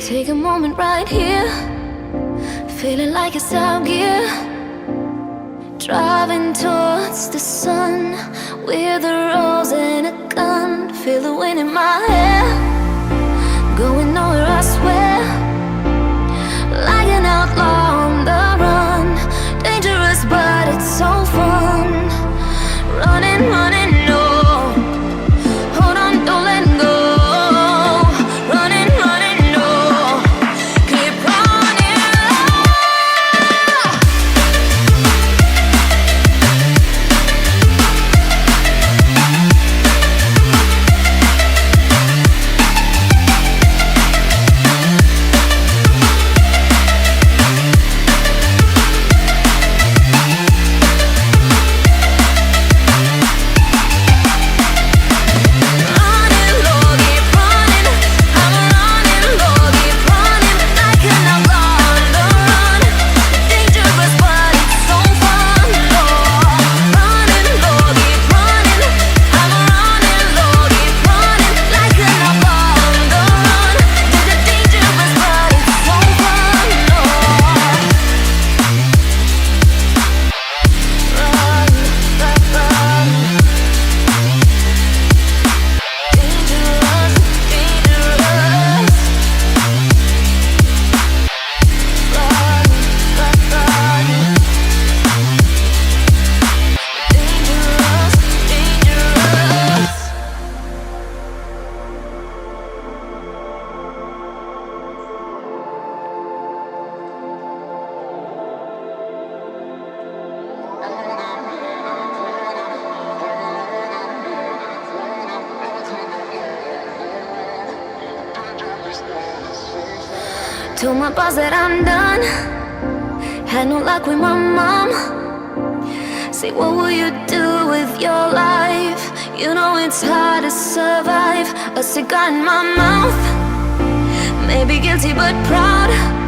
Take a moment right here, feeling like it's out gear. Driving towards the sun with a rose and a gun. Feel the wind in my hair, going nowhere I swear. Like an outlaw on the run, dangerous but it's so fun. Running, running, no, hold on, don't let go. Running, running, no, keep running. Told my boss that I'm done. Had no luck with my mom. Say, what will you do with your life? You know it's hard to survive. A cigar in my mouth, maybe guilty but proud.